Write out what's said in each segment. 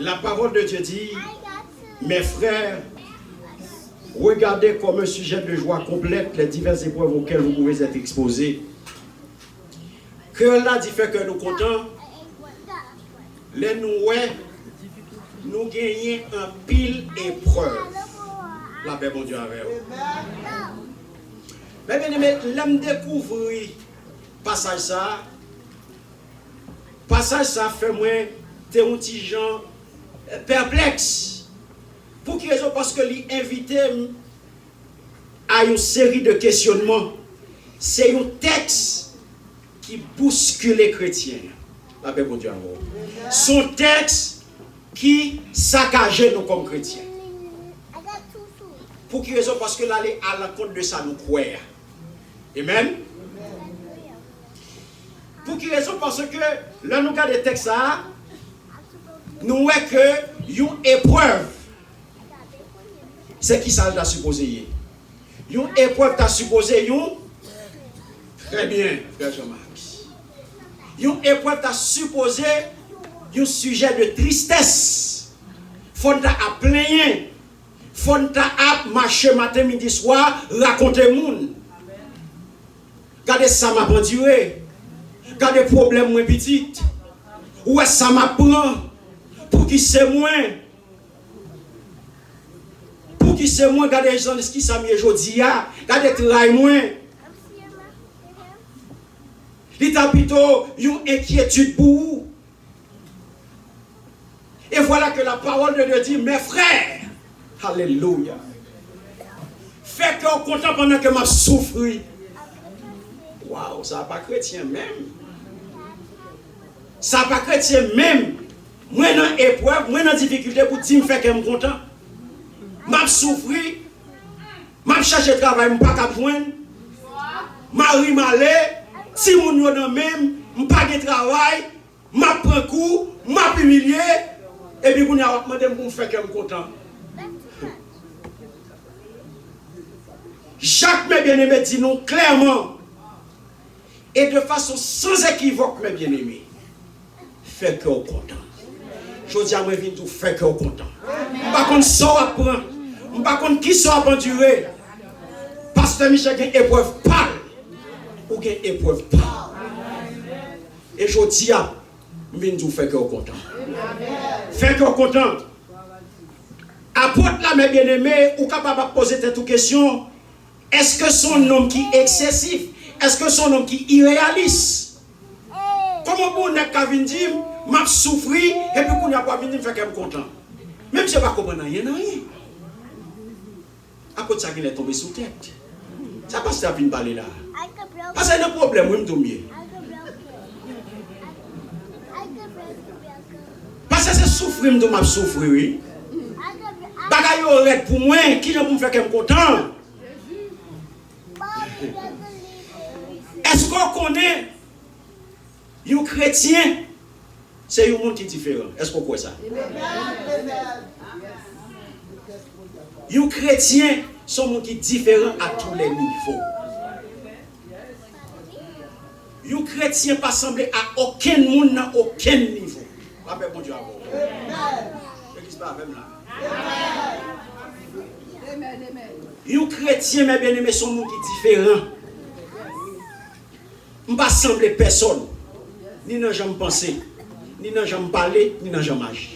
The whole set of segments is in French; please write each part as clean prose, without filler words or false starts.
La parole de Dieu dit, mes frères, regardez comme un sujet de joie complète les diverses épreuves auxquelles vous pouvez être exposés. Que là dit fait que nous comptons, les nous gagnons un pile épreuve. La paix, bon Dieu, avec vous. Mais bien aimé, l'homme découvre passage ça fait moi t'es un petit gens perplexe. Pour qui raison? Parce que l'invité à une série de questionnements. C'est un texte qui bouscule les chrétiens. La paix, bon Dieu, avec vous. Son texte qui saccage nous comme chrétiens. Pour qui raison? Parce que là, à l'encontre de ça, nous croyons. Amen. Pour qui raison? Parce que là, nous regardons le texte, nous voyons que une épreuve, c'est qui ça t'a supposé? Une épreuve t'a supposé, très bien, frère Jean-Marc. Une épreuve t'a supposé un sujet de tristesse. Faut t'a à plaindre. Faut t'a à marcher matin, midi, soir, raconter moun. Regardez ça m'a penduré. Regardez les problèmes moins petits. Où est-ce ça m'apprend? Pour qui c'est moins? Pour qui c'est moins? Regardez les gens qui sont mis aujourd'hui. Regardez le travail moins. Il y a plutôt une inquiétude pour vous. Et voilà que la parole de Dieu dit, mes frères, alléluia, faites qu'on content pendant que m'a souffert. Waouh, ça n'a pas chrétien même. Ça n'a pas chrétien même. Moi dans épreuve, moi dans difficulté pour dire me faire que je suis content. M'a souffert. M'a cherché travail, je ne pas joindre. Mari malé, si mon yo dans même, je pas de travail, m'a prend coup, m'a humilié et puis vous n'a demandé pour me faire que je suis content. Jacques, mes bien-aimés, dit nous clairement et de façon sans équivoque, mes bien-aimés, fait que vous content. Je dis à moi, viens tout faire que vous content. Par contre, ça apprend. Par contre, qui ça a enduré? Pasteur Michel, il y a une épreuve pâle. Ou il y a une épreuve pâle. Et je dis à viens tout faire que vous content. Fait que vous content. Apôtre là, mes bien-aimés, ou capable de poser cette question. Est-ce que son nom qui est excessif? Est-ce que son nom qui est irréaliste? Comment vous n'êtes qu'à venir dire, m'a souffert, et puis vous n'avez pas venir faire que je suis content? Même si je ne comprends pas rien. À cause de ça, il est tombé sous tête. Ça passe à venir parler là. Parce qu'il y a un problème, moi, je tombe. Parce que c'est souffrir, je m'a souffrir, oui. Bagaille aurait pour moi, qui ne peut faire que je suis content? Est-ce qu'on connaît un chrétien? C'est un monde qui est différent. Est-ce qu'on connaît ça? Un chrétien, c'est un monde qui est différent à tous les niveaux. Un chrétien pas semblé à aucun monde dans aucun niveau. La paix, bon Dieu, à vous. L'église pas même là. Un chrétien, mes bien-aimés, c'est un monde qui est différent. Je ne semble personne, ni dans j'aime penser, ni dans j'aime parler, ni dans j'aime agir.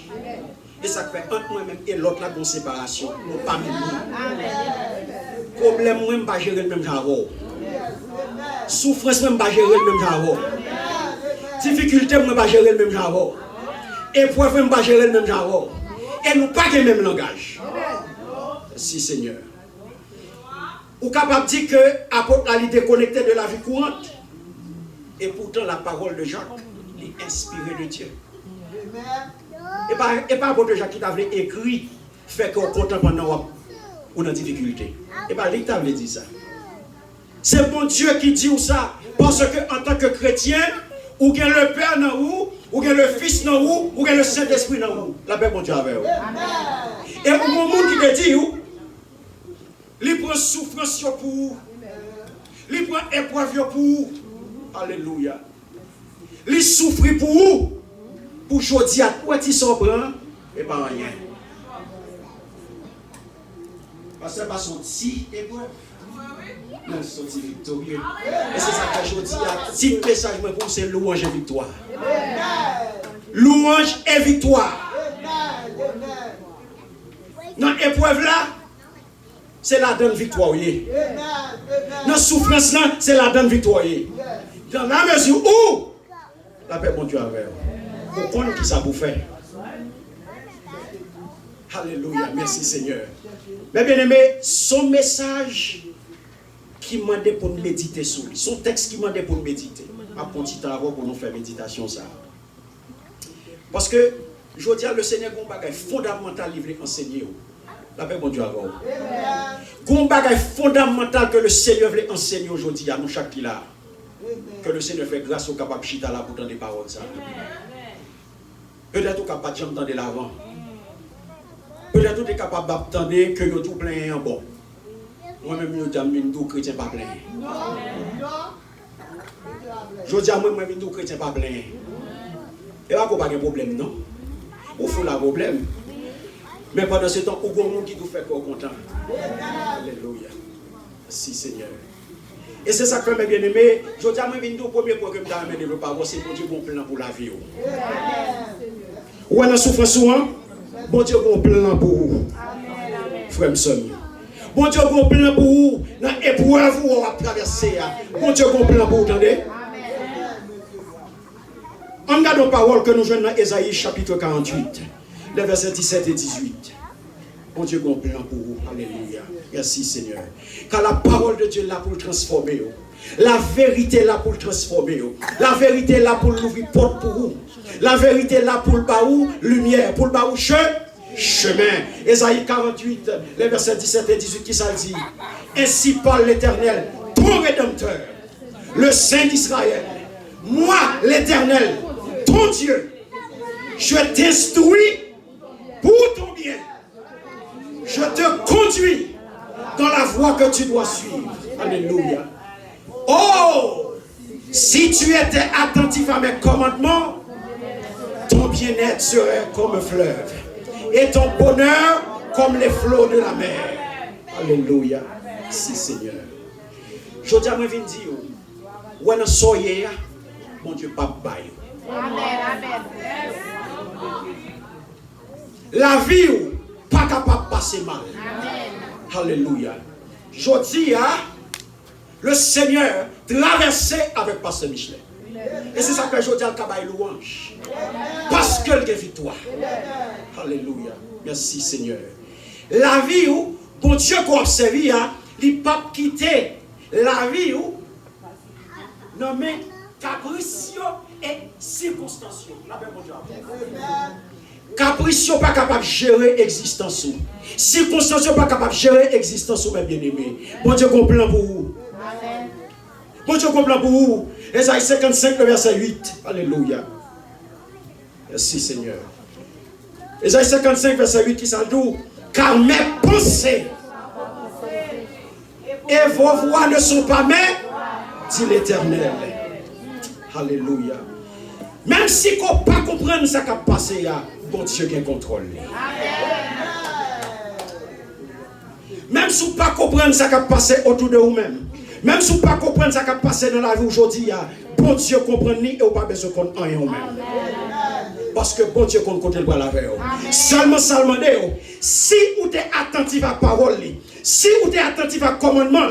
Et ça fait entre moi-même et l'autre là, une séparation. Nous pas même. Problème, moi, je ne pas gérer le même genre. Souffrance, moi, je ne pas gérer le même genre. Difficulté, moi, je ne pas gérer le même genre. Épreuve, je ne pas gérer le même genre. Et nous pas le même langage. Si, Seigneur. Ou capable de dire que l'apôtre a déconnecté de la vie courante. Et pourtant, la parole de Jacques est inspirée de Dieu. Et pas l'apôtre de Jacques qui t'avait écrit, fait qu'on content pendant une difficulté. Et pas lui qui t'avait dit ça. C'est bon Dieu qui dit ça. Parce que en tant que chrétien, ou bien le Père dans vous, ou bien le Fils dans vous, ou bien le Saint-Esprit dans vous. La paix, bon Dieu, avec vous. Et pour mon monde qui te dit, il prend souffrance pour vous. Il prend épreuve pour vous. Alléluia. Il souffre pour vous. Pour aujourd'hui, à quoi tu s'en prend? Et pas rien. Parce que ce n'est pas sorti épreuve. Non, sorti victorieux. Et c'est ça que je dis. Si le message pour vous, c'est louange et victoire. Louange et victoire. Dans l'épreuve là, c'est la donne victoire. Dans la souffrance là, c'est la donne victoire. Dans la mesure où la paix, mon Dieu, avec vous. Vous connaissez qui ça vous fait. Alléluia, merci Seigneur. Mais bien aimé, son message qui m'a demandé pour nous méditer sur lui, son texte qui m'a demandé pour nous méditer, à petit avant pour nous faire méditation ça. Parce que je dis à le Seigneur a un bagage fondamental qu'il veut enseigner. La paix, mon Dieu, avec vous. Un bagage fondamental que le Seigneur veut enseigner aujourd'hui à nous chaque qui là. Que le Seigneur fait grâce au capable chita là pour entendre des paroles ça. Peut-être au capable de entendre l'avant. Peut-être que tu es capable d'attendre que tu tout plein en bon. Moi-même, je dis que chrétien pas plein. Je dis à moi-même que chrétien pas plein. Et là, il n'y a pas de problème, non? Ou faut la problème. Mais pendant ce temps, il y a des gens qui nous fait content. Alléluia. Merci Seigneur. Et c'est ça que mes bien-aimés, je dis à moi-même que le premier point que je vais amener le parole, c'est pour Dieu bon plan pour la vie. Ou on a souffert souvent. Bon Dieu, bon plan pour vous. Frère Sonny. Bon Dieu, bon plan pour vous. Dans l'épreuve où on va traverser. Bon Dieu, bon plan pour vous. Entendez? On regarde nos paroles que nous jouons dans Ésaïe chapitre 48, les versets 17 et 18. Bon Dieu, bon plan pour vous. Alléluia. Merci Seigneur. Car la parole de Dieu est là pour le transformer. La vérité est là pour le transformer. La vérité est là pour l'ouvrir porte pour vous. La vérité est là pour le baou lumière, pour le baou chemin. Ésaïe 48, les versets 17 et 18 qui ça dit. Ainsi parle l'Éternel, ton Rédempteur, le Saint d'Israël. Moi, l'Éternel, ton Dieu, je t'instruis pour ton bien. Je te conduis dans la voie que tu dois suivre. Alléluia. Oh, si tu étais attentif à mes commandements, ton bien-être serait comme un fleuve et ton bonheur comme les flots de la mer. Alléluia. Si Seigneur. Je dis à moi, je viens dire, où est-ce que soyez, mon Dieu, pas bail. Amen. La vie, pas capable de passer mal. Amen. Alléluia. Je dis, le Seigneur traversait avec Pasteur Michelet. Et c'est ça que je dis à Kabaï louange. Parce que le victoire. Alléluia. Merci Seigneur. La vie où, bon Dieu qu'on observe, il ne pas quitter la vie où, non mais capricieux et circonstancieux. Capricieux pas capable de gérer l'existence. Circonstancieux pas capable de gérer l'existence, mes bien-aimés. Bon Dieu qu'on plan pour vous. Bon Dieu qu'on plan pour vous. Ésaïe 55, le verset 8. Alléluia. Merci Seigneur. Ésaïe 55, verset 8 qui s'ajoute. Car mes pensées et vos voix ne sont pas mes, dit l'Éternel. Alléluia. Même si on ne peut pas comprendre ce qui a passé, bon Dieu qui contrôle. Même si on ne peut pas comprendre ce qui a passé autour de vous-même. Même si vous ne pouvez pas comprendre ce qui a passé dans la vie aujourd'hui, bon Dieu comprend ni et vous pas besoin de comprendre rien même. Parce que bon Dieu compte côté le bras la veille. Seulement si vous êtes attentif à la parole, si vous êtes attentif à commandement,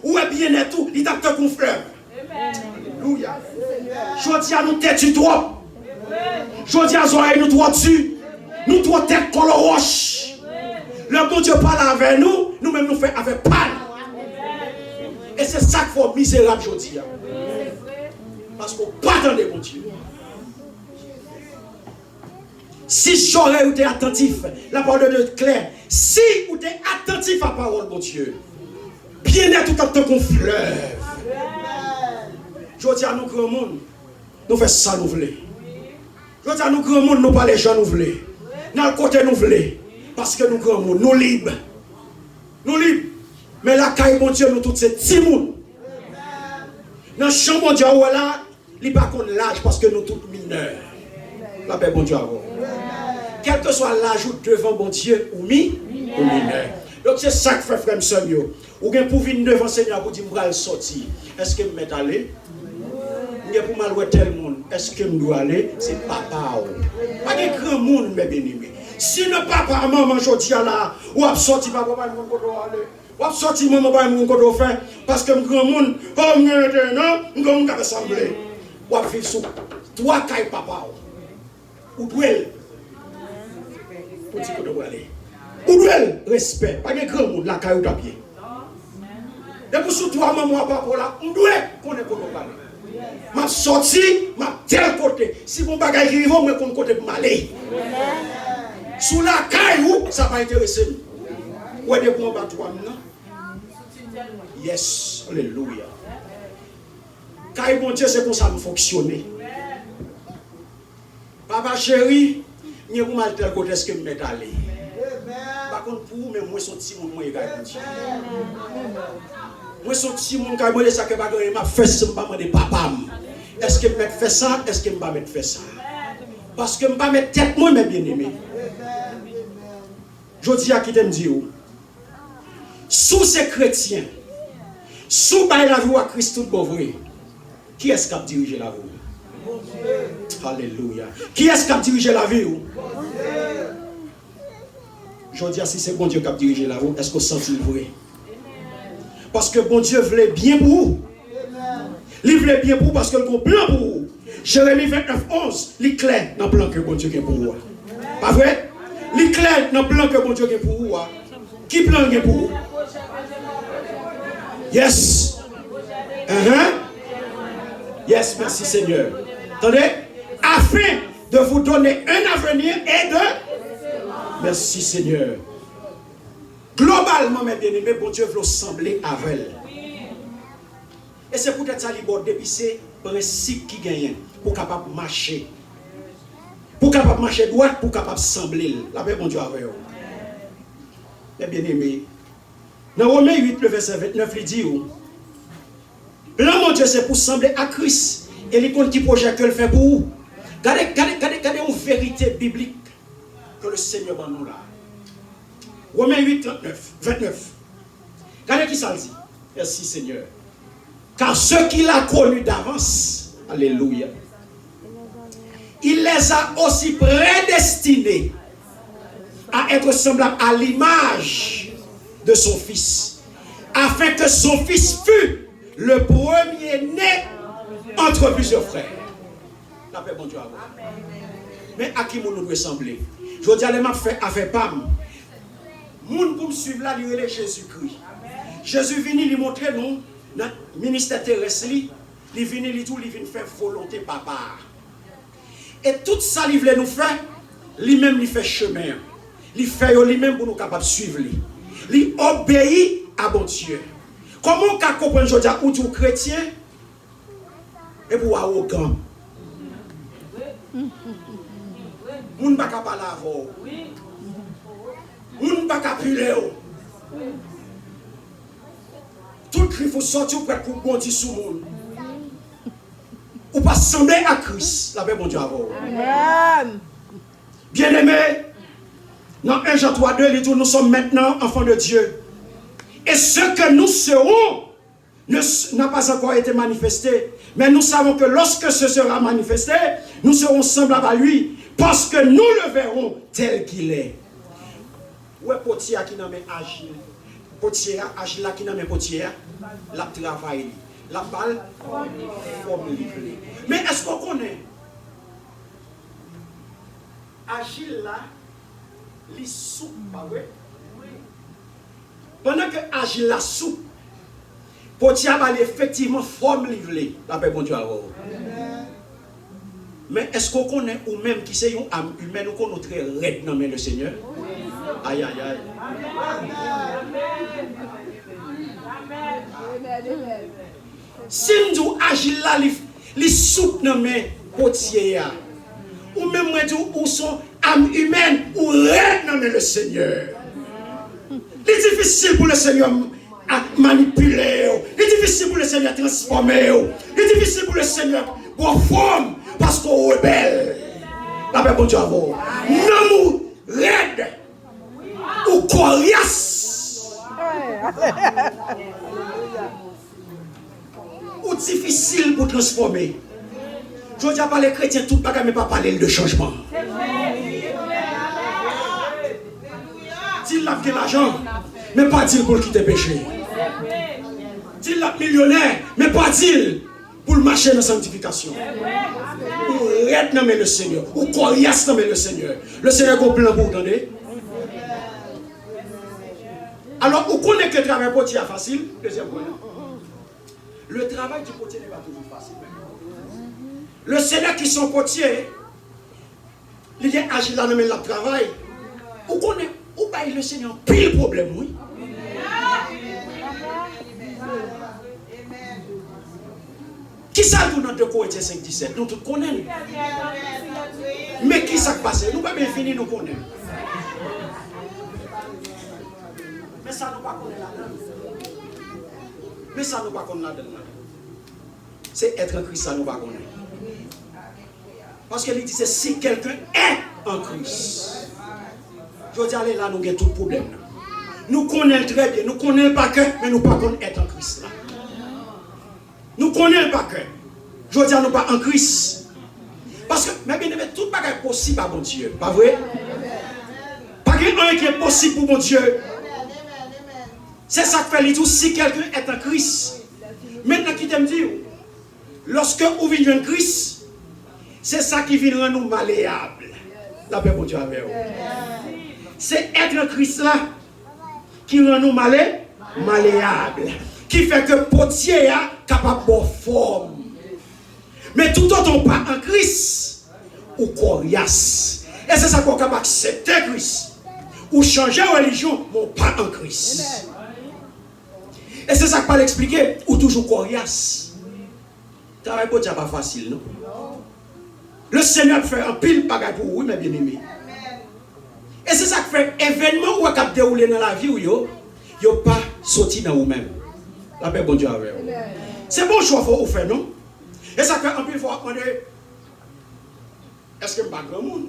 ou est bien et tout, il t'a fait un fleuve. Alléluia. Je dis à nous têtes trop. Je dis à oreilles nous trop dessus. Nous trop tête qu'on le roche. Le bon Dieu parle avec nous, nous-mêmes nous faisons avec parle. Et c'est ça qu'il faut misérable aujourd'hui. Parce qu'on ne pas attendre mon Dieu. Si j'aurais été attentif, la parole de Dieu est claire. Si vous êtes attentif à la parole de Dieu, bien être tout en tant qu'on fleuve. Je dis à nous grand monde, nous faisons ça nous voulons. Je dis à nous grand monde, nous pas les gens nous voulons. Dans le côté nous voulons. Parce que nous grand monde, nous libres. Nous libres. Mais la caille, mon Dieu, nous tous ces petits monde. Dans le champ, mon Dieu, là, il n'y a pas qu'on l'âge parce que nous tous mineurs. La paix, mon Dieu, avant. quel que soit l'ajout devant mon Dieu ou mineur. Donc c'est ça que fait frère soeur yo. Ou bien pour venir devant Seigneur pour dire m'bral sortir. Est-ce que m'met aller? Ou bien pour mal voir tel monde. Est-ce que m'dois aller? C'est papa ou. Pas de grand monde mes bien-aimés. Si le papa maman jodi là ou a sorti papa pas mon kodo aller. Ou a sorti maman pas mon kodo faire parce que grand monde oh non, m'gon ka assembler. Ou a vivre sous toi kay papa ou douel. Pour dire kodo aller. Ou douel respect, pas de grand monde la kay ou ta pied. Et pour sous toi maman papa là, on doit connaître kodo aller. M'a sorti, m'a tel côté. Si mon bagage rive, moi kon côté pour m'aller. Sous la caillou, ça va intéresser nous. Où est-ce que vous avez yes, alléluia. Caillou, mon Dieu, c'est comme ça que fonctionner. Papa chéri, je vais mal tel côté est-ce que je vais aller. Par contre, pour vous, moi, je suis petit, moi, je vais moi, je suis petit, moi, je vais ça que je vais faire ça, je vais papa. Est-ce que je vais faire ça? Est-ce que je vais faire ça? Parce que je vais mettre tête, moi, mes bien-aimés. Je dis à qui t'aime dire, sous ces chrétiens, sous la vie à Christ tout bon vrai, qui est-ce qui a dirigé la vie? Alléluia. Qui est-ce qui a dirigé la vie? Je dis si c'est bon Dieu qui a dirigé la vie, est-ce que vous sentez le vrai? Parce que bon Dieu voulait bien pour vous. Il voulait bien pour vous parce que le plan pour vous. Jérémie 29, 11, il est clair dans le plan que bon Dieu a pour vous. Pas vrai? Il est clair dans le plan que bon Dieu a pour vous. Qui plan est pour vous? Yes. Yes, merci Seigneur. Attendez. Afin de vous donner un avenir et de... Merci Seigneur. Globalement, mes bien-aimés, bon Dieu veut ressembler à elle. Et c'est peut-être ça qui borde, puis c'est le principe qui gagne pour capable marcher. Pour capable marcher droit, pour capable sembler. La paix, bon Dieu, avec vous. Mes bien-aimés, dans Romains 8, le verset 29, il dit, plan, mon Dieu, c'est pour sembler à Christ. Et les comptes qui projettent que le fait pour vous. Regardez une vérité biblique que le Seigneur va nous là. Romains 8, 29. Regardez qui ça dit. Merci Seigneur. Car ceux qu'il a connus d'avance, alléluia, il les a aussi prédestinés à être semblables à l'image de son fils, afin que son fils fût le premier-né entre plusieurs frères. La paix, bon Dieu, à vous. Mais à qui nous doit ressembler? Je dis à les fait affaire PAM. Moun pour me suivre là, il est Jésus-Christ. Jésus vient lui montrer nous, notre ministère terrestre, il vient faire volonté papa. Et tout ça, il veut nous faire, lui-même, il fait chemin. Il fait lui-même pour nous capables de suivre. Il obéit à bon Dieu. Comment on peut comprendre aujourd'hui où tu es chrétien et pour arrogant? On ne peut pas parler avant. On ne peut pas puler. Tout cri faut sortir pour bondir sur le monde. Ou pas sembler à Christ. La paix, bon Dieu, avant. Bien aimé, dans 1 Jean 3, 2, il dit nous sommes maintenant enfants de Dieu. Et ce que nous serons n'a pas encore été manifesté. Mais nous savons que lorsque ce sera manifesté, nous serons semblables à lui. Parce que nous le verrons tel qu'il est. Où est potier qui n'a pas agile? Potier, agile qui n'a pas potier, la travail, la balle, forme livrée. Mais est-ce qu'on connaît? Agile là, les soupe, pas vrai? Pendant que agile la soupe, potier a effectivement forme livrée. La paix, bon Dieu, à vous. Mais est-ce qu'on connaît ou même qui c'est une âme humaine ou qu'on est très raide dans le Seigneur? Aïe, aïe, aïe. Si nous agissons là, les soupes dans mes potiers, ou même où sont âmes humaines ou raide dans le Seigneur. C'est difficile pour le Seigneur à manipuler, c'est difficile pour le Seigneur à transformer, c'est difficile pour le Seigneur pour forme. Parce qu'on rebelle. La paix, bon Dieu, avant. Non, nous, raide. Ou coriace. Ou difficile pour transformer. Je dis pas les chrétiens, tout le monde, mais pas parler de changement. Dit l'a fait l'argent, mais pas dire pour quitter le péché. Dit l'a millionnaire, mais pas dire pour marcher dans la sanctification. Ou raide dans le Seigneur, ou coriace dans le Seigneur. Le Seigneur est plein pour vous donner. Alors, vous connaissez que le travail potier est facile. Deuxième point. Le travail du potier n'est pas toujours facile. Le Seigneur qui sont potiers, il est agile dans le travail. Vous connaissez, où le Seigneur pile problème, oui. Qui ça nous dans 2 Corinthiens 5, 17? Nous tous connaissons. Mais qui ça passe? Nous pas bien fini, nous connaissons. Mais ça nous pas connaît là-dedans. Mais ça nous pas connaît là-dedans. C'est être en Christ, ça nous pas connaît. Parce qu'il dit, c'est si quelqu'un est en Christ. Je dis, allez là, nous avons tout le problème. Nous connaissons très bien, nous connaissons pas que, mais nous pas connaissons être en Christ. Là. Nous connaissons pas que. Je dis, nous pas en Christ. Parce que, mais bien aimé, tout bagage est possible à mon Dieu. Pas vrai? Pas rien qui est possible pour mon Dieu. C'est ça que fait les tout si quelqu'un est en Christ. Maintenant, qui t'aime dire, lorsque vous vivez en Christ, c'est ça qui vient rendre nous malléables. La paix pour Dieu avec vous. C'est être en Christ là qui rend nous malléables. Qui fait que potier est capable de forme. Mais tout autant pas en Christ, ou coriace. Et c'est ça qu'on est capable d'accepter Christ. Ou changer de religion, mais pas en Christ. Et c'est ça que je peux l'expliquer, ou toujours coriace. Travail pour Dieu pas facile, non? Le Seigneur fait un pile bagage pour vous, mes bien-aimés. Et c'est ça qui fait événement où vous déroulé dans la vie, vous n'avez pas sorti dans vous-même. La paix, bon Dieu, avec vous. C'est bon choix pour vous faire, non? Et ça fait un pile fois, on est. Est-ce que je ne suis pas grand monde?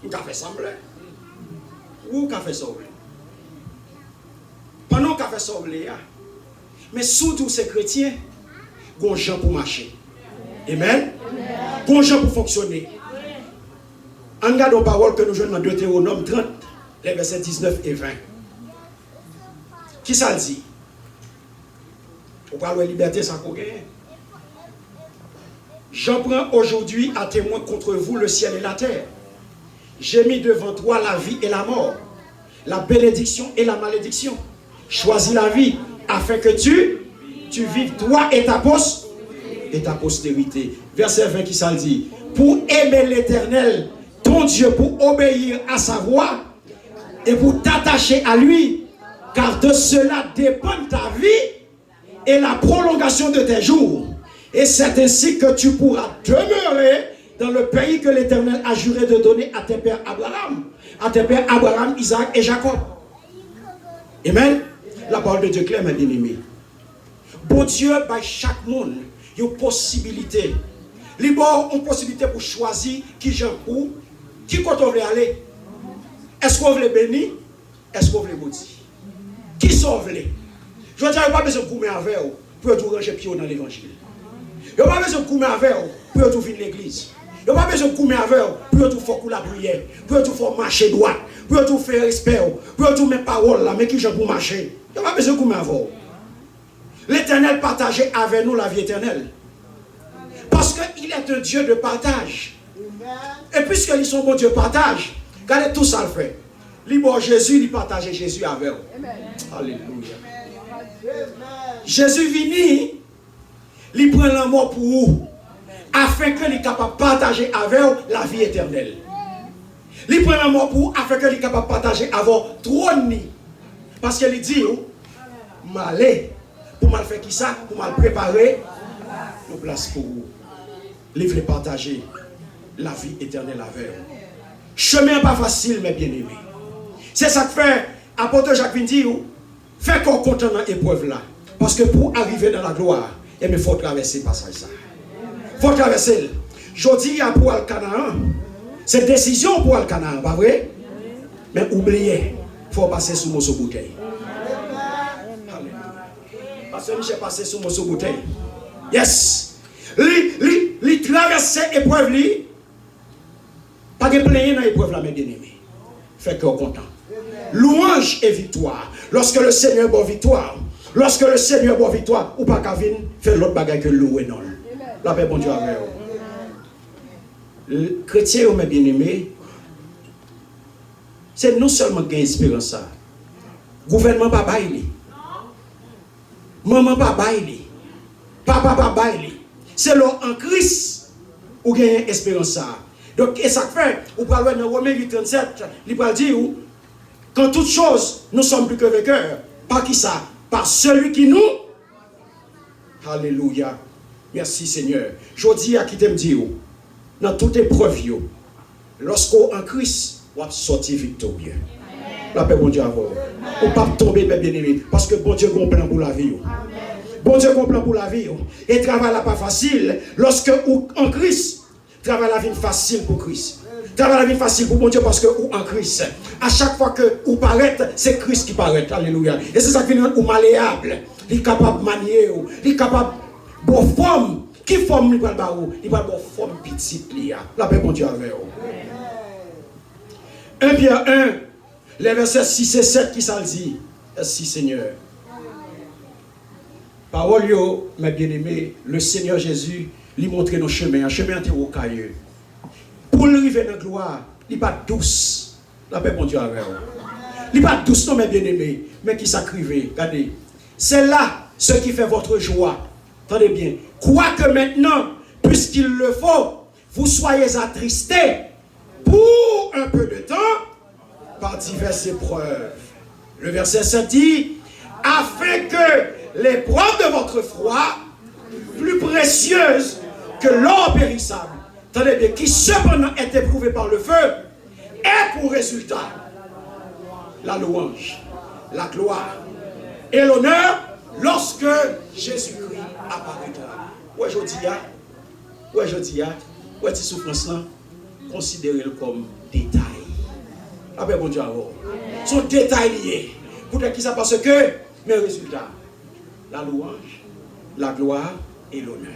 Vous avez fait semblant? Ou vous avez fait semblant? Pendant qu'on a fait semblant, mais surtout ces chrétiens, ils ont des gens pour marcher. Amen? Ils ont des gens pour fonctionner. En regardant la parole que nous jouons dans Deutéronome 30, les versets 19 et 20. Qui ça le dit? On parle de liberté sans qu'on gagne. J'en prends aujourd'hui à témoin contre vous le ciel et la terre. J'ai mis devant toi la vie et la mort, la bénédiction et la malédiction. Choisis la vie afin que tu vives toi et ta postérité. Verset 20 qui ça le dit? Pour aimer l'Éternel, ton Dieu, pour obéir à sa voix et pour t'attacher à lui, car de cela dépend ta vie et la prolongation de tes jours. Et c'est ainsi que tu pourras demeurer dans le pays que l'Éternel a juré de donner à tes pères Abraham, Isaac et Jacob. Amen. La parole de Dieu claire, mes bien-aimés. Bon Dieu, par chaque monde, il y a une possibilité. Il y a une possibilité pour choisir qui j'aime où, qui côté on veut aller. Est-ce qu'on veut bénir? Est-ce qu'on veut maudit? Qui s'en veut? Je veux dire, il n'y a pas besoin de coumer avec vous pour tout ranger pied dans l'évangile. Il n'y a pas besoin de coumer avec vous pour tout finir l'église. Il n'y a pas besoin de coumer avec vous pour tout faire la prière, pour tout faire marcher droit, pour tout faire respect, pour tout mettre parole là, mais qui j'aime pour marcher. Il n'y a pas besoin de coumer avec vous. L'Éternel partageait avec nous la vie éternelle. Parce qu'il est un Dieu de partage. Et puisqu'ils sont bon Dieu partage, regardez tout ça le fait. Libre Jésus, il partageait Jésus avec vous. Alléluia. Jésus vini, il prend la mort pour vous, afin qu'il soit capable de partager avec vous la vie éternelle. Il prend la mort pour vous, afin qu'il soit capable de partager avec vous trône. Parce qu'il dit, m'aller, pour mal faire qui ça, pour mal préparer nos places pour vous. Il veut partager la vie éternelle avec vous. Chemin pas facile, mes bien-aimés. C'est ça que fait, apôtre Jacques vient dire, fait qu'on content dans l'épreuve là. Parce que pour arriver dans la gloire, il faut traverser le passage ça. Il faut traverser. Je dis à pour le Canaan, C'est décision pour le canard, pas vrai? Mais oubliez, il faut passer sous mon bouteille. Parce que Michel passé sous mon bouteille. Yes. Li traverser épreuve li. Pas de plaisir dans l'épreuve là, mes bien-aimés. Fait qu'on content. Louange et victoire. Lorsque le Seigneur bon victoire, lorsque le Seigneur bon victoire, ou pas qu'à venir faire l'autre bagaille que louer non. La paix bon Dieu avec vous. Le chrétien, mes bien-aimés, c'est non seulement gagner espérance ça. Gouvernement pas bailler. Maman pas bailler. Papa pas bailler. C'est là en Christ ou gagner espérance ça. Donc, et ça fait, ou parlez dans Romains 8:37, il va dire, quand toutes choses, nous sommes plus que vainqueurs. Par qui ça? Par celui qui nous. Alléluia. Merci Seigneur. Je dis à qui t'aime dire, dans toute épreuve, lorsqu'on en Christ, on va sortir victorieux. La paix, bon Dieu, à vous. On ne peut pas tomber, mes bien-aimés, parce que bon Dieu a un plan pour la vie. Bon Dieu a un plan pour la vie. Et travail n'est pas facile. Lorsque en Christ, travail la vie facile pour Christ. Travail la vie facile pour bon Dieu parce que ou en Christ. À chaque fois que vous paraît, c'est Christ qui paraît. Alléluia. Et c'est ça qui nous malléable. Il est capable de manier. Il est capable de forme. Qui forme il va il va forme petite. La paix bon Dieu avec vous. 1 Pierre 1, les versets 6 et 7 qui ça dit. Merci Seigneur. Parole yo, mes bien-aimés, le Seigneur Jésus lui montre nos chemins. Un chemin anti au cailleux. Pour arriver dans la gloire, il n'est pas douce. La paix, mon Dieu, avec vous. Il n'est pas douce, non, mes bien-aimés, mais qui s'acrivait. Regardez. C'est là ce qui fait votre joie. Attendez bien. Quoique maintenant, puisqu'il le faut, vous soyez attristés pour un peu de temps par diverses épreuves. Le verset 7 dit, afin que l'épreuve de votre foi, plus précieuse que l'or périssable, attendez bien, qui cependant est éprouvé par le feu, est pour résultat la louange, la gloire et l'honneur lorsque Jésus-Christ apparaîtra. Ouais, je dis, ouais, cette souffrance-là, considérez-le comme détail. Ah ben, bon Dieu, son détail lié. Pour qui ça parce que, mes résultats, la louange, la gloire et l'honneur.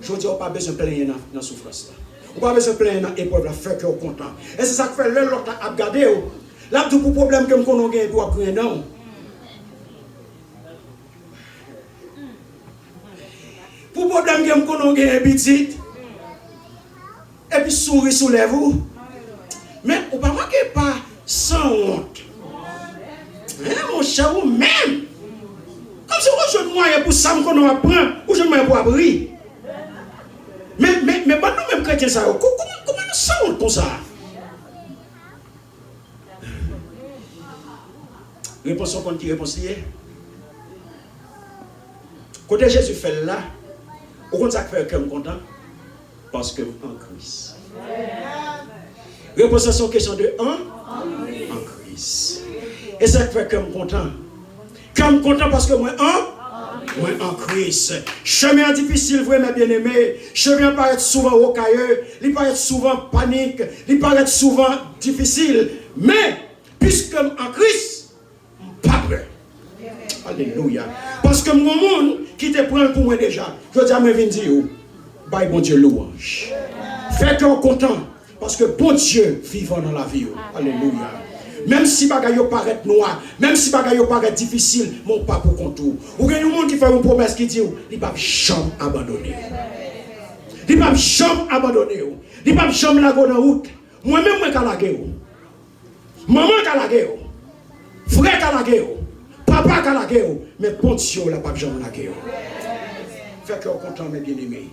Je dis, on n'a pas besoin de plaindre dans la souffrance. On n'a pas besoin de plaindre dans l'épreuve, fait que on est content. Et c'est ça que fait l'autre à regarder. Là, tout pour problème que nous avons, doit prendre non. Pour problème que nous avons, petit, et puis souris sous les vous. Mais on ne peut pas sans honte. Hein, mon cher, ou même. Comme si on a un moyen pour ça qu'on apprend, ou un moyen pour abrir. Mais nous-mêmes chrétiens, ça, comment nous sommes comme ça? Réponse qu'on qui réponse liée. Quand Jésus fait là, on compte ça fait comme content parce que en Christ. Réponse à son question de en Christ. Et ça fait comme content. Comme content parce que moi en Christ. Chemin difficile, vrai, mes bien-aimés. Chemin paraît souvent rocailleux, il paraît souvent panique, il paraît souvent difficile. Mais, puisque en Christ, pas peur. Alléluia. Parce que mon monde qui te prend pour moi déjà, je dis à moi, viens dire, bye bon Dieu louange. Faites-le content. Parce que bon Dieu vivant dans la vie. Alléluia. Même si bagaille paraît noir, même si bagaille paraît difficile, mon pas pour contour. Ou il y a un monde qui fait une promesse qui dit, il ne va jamais abandonner. Il ne va jamais abandonner. Il ne va jamais la go dans route. Moi-même, je vais la maman va la frère va la papa va la mais bon Dieu, il ne va jamais la Faites que vous content, mes bien-aimés.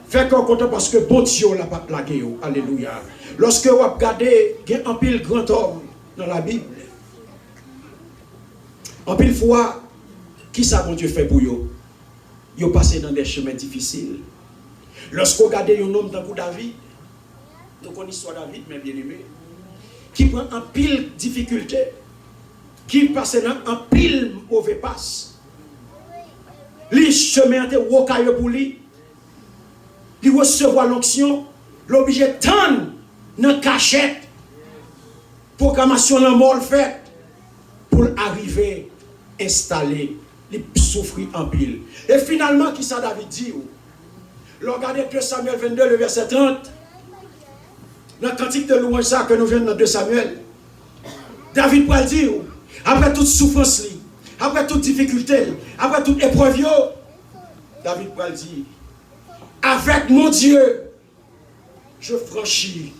Faites que vous content parce que bon Dieu, il ne va pas la Alléluia. Lorsque vous regardez, il y a un pile grand homme dans la Bible. En pile fois, qui ça bon Dieu fait pour vous? Vous passez dans des chemins difficiles. Lorsque vous regardez un homme dans David, nous connaissons l'histoire de David, mes bien-aimés, qui prend un pile difficulté, qui passe dans un pile mauvais passe. Les chemins étaient rocailleux pour lui. Il recevoir l'onction, l'obligé de tendre dans cachette, programmation dans mort faite pour arriver installer, les souffrir en pile. Et finalement, qui ça David dit? Regardez 2 Samuel 22, le verset 30. Dans le cantique de louange ça que nous venons dans 2 Samuel, David pourrait dire, après toute souffrance, après toute difficulté, après toute épreuve, David pourrait dire, avec mon Dieu, je franchis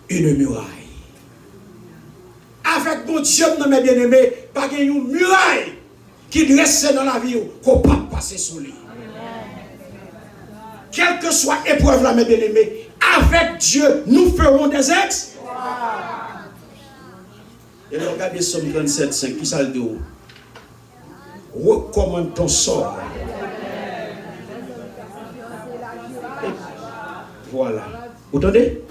une muraille. Avec mon Dieu, mes bien-aimés, pas une muraille qui dresse dans la vie qu'on ne peut pas passer sous lui. Quelle que soit l'épreuve là, mes bien-aimés, avec Dieu, nous ferons des ex. Et regardez Somme 37, 5, qui ça le dit? Recommande ton sort. Et voilà. Vous entendez?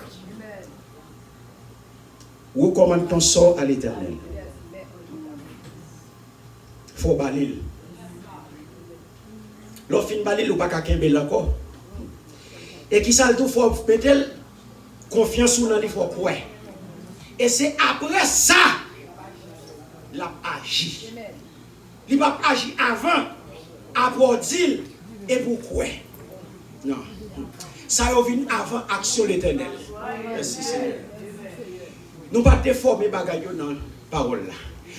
Recommande ton sort à l'Éternel. Il faut balayer. Lorsqu'il fin balayer, il n'y a pas qu'à encore. Et qui ça le dit? Il faut mettre confiance ou non, il faut croire. Et c'est après ça qu'il a agi. Il va agir avant, après dire et pour quoi. Non. Ça vient avant action l'éternel. Merci Seigneur. Nous ne pouvons pas déformer les bagages dans la parole.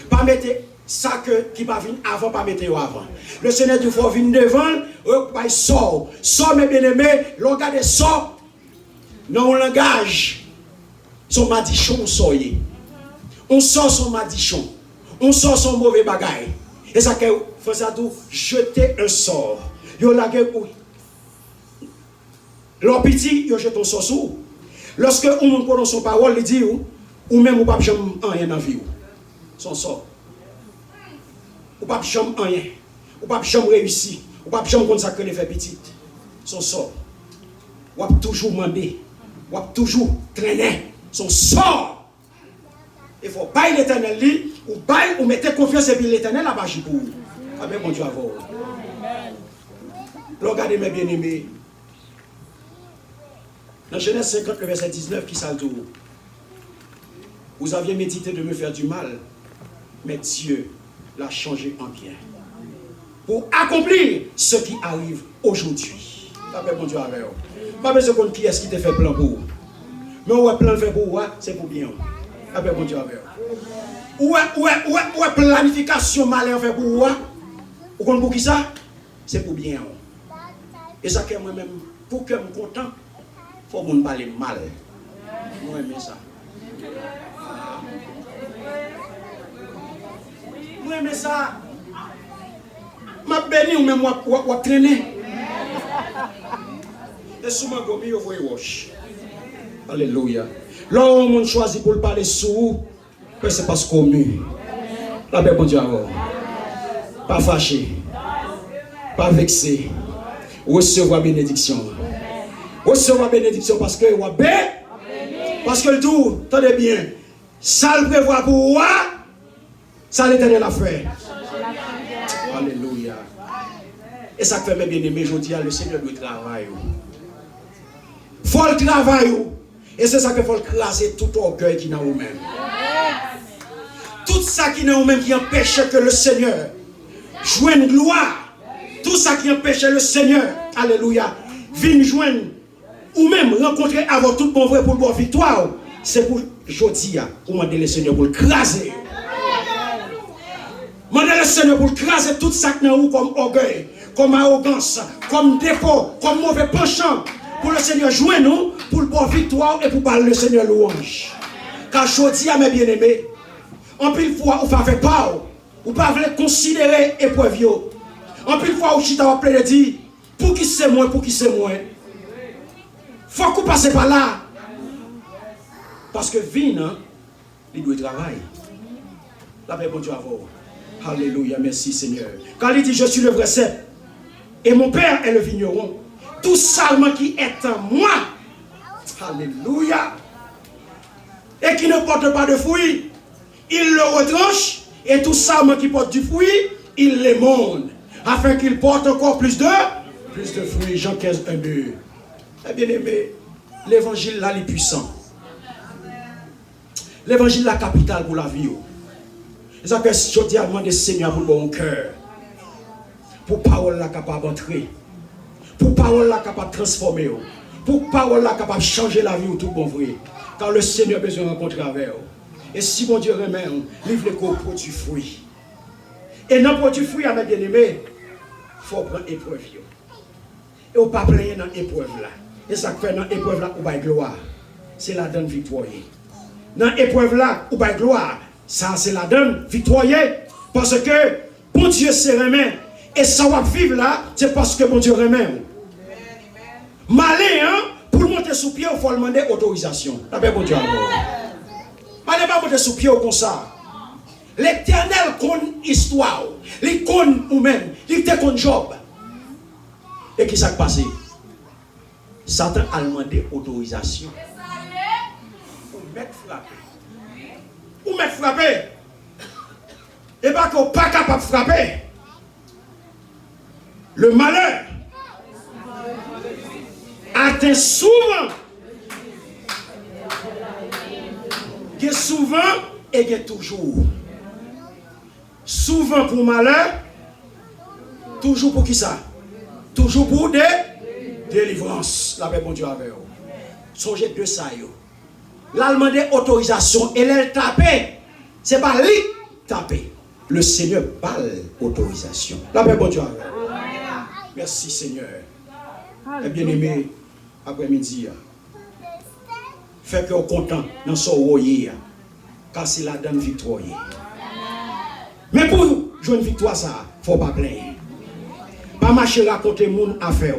Pas mettre ça qui va venir avant, pas mettre avant. Le Seigneur dit qu'il faut venir devant, il sort. Sort mes bien-aimés, l'on regarde sort. Dans le langage, son madichon sort. On sort son madichon. On sort son mauvais bagage. Et ça, il faut jeter un sort. Yo la gueule. L'homme petit, il jette un sort sous. Lorsque on prononce son parole, il dit, ou même ou pas jamais rien dans la vie. Son sort. Ou pas jamais rien. Ou pas jamais réussi. Ou pas jamais consacrer les faits petites. Son sort. Ou pas toujours demander. Ou pas toujours traîner. Son sort. Il faut bailler l'éternel, ou bailler, ou mettre confiance et puis l'éternel a bâchi pour vous. Ah bien, mon Dieu, à vous. Regardez mes bien-aimés. Dans Genèse 50, le verset 19, qui s'altoure. Vous aviez médité de me faire du mal, mais Dieu l'a changé en bien. Pour accomplir ce qui arrive aujourd'hui. Ah bien, mon Dieu, à vous. Pas besoin de qui est-ce qui te fait plan pour vous. Mais on plan fait pour vous, c'est pour bien. Ah ben, bon Dieu, où est planification malin fait pour vous? Vous comprenez pour qui ça? C'est pour bien. Et ça que moi-même, pour que je sois content, il faut que je parle mal. Moi, j'aime ça. Moi, j'aime ça. Je béni ou même je traîner. Et souvent, je vais vous wash. Alléluia. Là où on choisit pour parler sous, c'est parce qu'on est mieux. La paix, bon Dieu, pas fâché, pas vexé. Recevoir bénédiction. Recevoir bénédiction parce que vous parce que le tout, tenez bien, ça le prévoit pour moi, ça l'éternel a fait. Alléluia. Et ça fait mes bien-aimés, je dis à le Seigneur doit travailler. Il faut le travail. Et c'est ça qu'il faut craser tout orgueil qui est dans vous-même. Tout ça qui est dans vous-même qui empêche que le Seigneur joigne gloire. Tout ça qui empêche le Seigneur, alléluia, vienne joindre ou même rencontrer avant tout bon vrai pour le bon victoire. C'est pour aujourd'hui, pour demander le Seigneur pour le craser. Demander le Seigneur pour craser tout ça qui est dans vous comme orgueil, comme arrogance, comme défaut, comme mauvais penchant. Pour le Seigneur jouer nous, pour le bon victoire et pour parler le Seigneur louange. Car je dis à mes bien-aimés, en pile fois, vous ne faites pas, vous ne pouvez pas considérer épreuve. En pile fois, vous chita vous de dire, pour qui c'est moi, pour qui c'est moi. Il faut que vous passez par là. Parce que vie, il doit travailler. La paix, bon Dieu, à vous. Alléluia, merci Seigneur. Quand il dit, je suis le vrai cep, et mon Père est le vigneron. Tout sarment qui est en moi, alléluia, et qui ne porte pas de fruits, il le retranche, et tout sarment qui porte du fruit, il l'émonde, afin qu'il porte encore plus de fruits. Jean 15, 1, 2. Eh bien aimé, l'évangile là, il est puissant. L'évangile la capitale pour la vie. C'est ça que je dis à demander Seigneur pour mon cœur. Pour parole la capable d'entrer. Pour parole la capable de transformer. Pour parole la capable de changer la vie ou tout bon vrai. Car le Seigneur a besoin de rencontrer avec vous. Et si mon Dieu remet, livre le corps produit fruit. Et non produit fruit, avec bien aimé, il faut prendre épreuve. Et on ne peut pas plaindre dans l'épreuve là. Et ça fait dans l'épreuve là, on va gloire. C'est la donne victoire. Dans l'épreuve là, on va gloire. Ça, c'est la donne victoire. Parce que bon Dieu se remet. Et ça va vivre là, c'est parce que bon Dieu remet. Malin, hein, pour monter sous pied, il faut demander autorisation. D'après bon Dieu. Malin, pas monter sous pied comme ça. L'Éternel connaît l'histoire. Il connaît nous-mêmes. Il te connaît Job. Et qui s'est passé? Satan a demandé autorisation. Pour mettre frappé. Pour mettre frappé. Et pas qu'on n'est pas capable de frapper. Le malheur atteint souvent. Il y a souvent et il y a toujours. Souvent pour malheur, toujours pour qui ça? Toujours pour des délivrances. La paix, bon Dieu, avec vous. Songez de ça. L'allemand demandé autorisation et elle tapé. Ce n'est pas lui taper. Le Seigneur parle autorisation. La paix, bon Dieu, avec vous. Merci Seigneur. Et bien aimé, après-midi, fait que vous content dans son royer, car c'est la donne victoire. Mais pour jouer une victoire, ça, il ne faut pas plaindre. Pas marcher raconter mon affaire.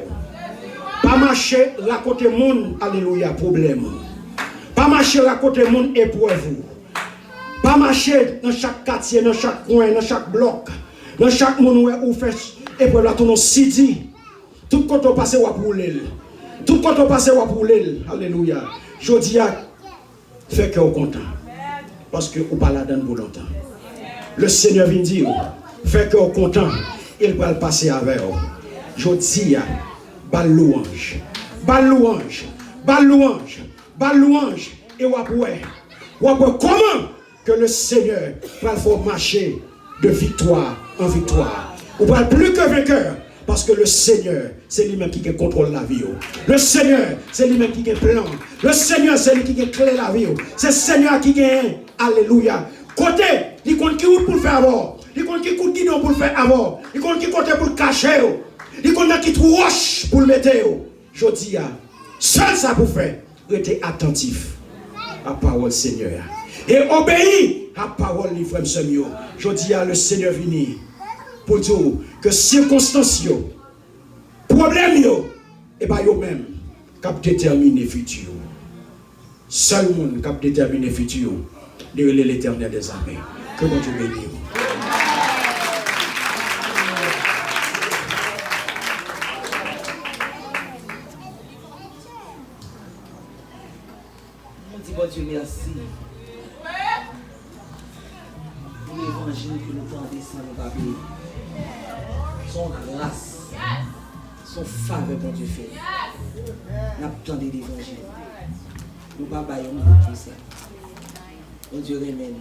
Pas marcher raconter mon, alléluia, problème. Pas marcher raconter mon épreuve. Pas marcher dans chaque quartier, dans chaque coin, dans chaque bloc, dans chaque monde où vous faites épreuve là, tout le city. Tout quand on passe, on va rouler. Tout quand on passe, on va rouler. Alléluia. Je dis à fait que vous content. Parce que vous parlez dans pour longtemps. Le Seigneur vient dire, fait que vous content. Il va le passer avec vous. Je dis à bal louange. Bal louange. Bal louange. Bal louange. Et vous voyez comment que le Seigneur va faire marcher de victoire en victoire. Vous parlez plus que vainqueur. Parce que le Seigneur, c'est lui-même qui contrôle la vie. Le Seigneur, c'est lui-même qui a plan. Le Seigneur, c'est lui qui a clé la vie. C'est le Seigneur qui gagne. Alléluia. Côté, il compte qui route pour le faire avoir. Il compte qui coûte guidon pour le faire avoir. Il compte qui côté pour le cacher. Il compte qui roche pour le mettre. Je dis, seul ça pour faire. Restez attentif à la parole Seigneur. Et obéis à la parole du frère Semio. Je dis, le Seigneur vient. Pour dire que circonstances, problèmes, et bien eux-mêmes, cap déterminer le futur. Seul monde cap déterminer le futur, de l'Éternel des armées. Que mon Dieu bénisse. Mon Dieu, merci. Pour l'évangile que nous tendons sans nos papiers. Son grâce, son faveur, bon Dieu fait. Nous attendons l'évangile. Nous ne pouvons pas tout ça. Mon Dieu, amen.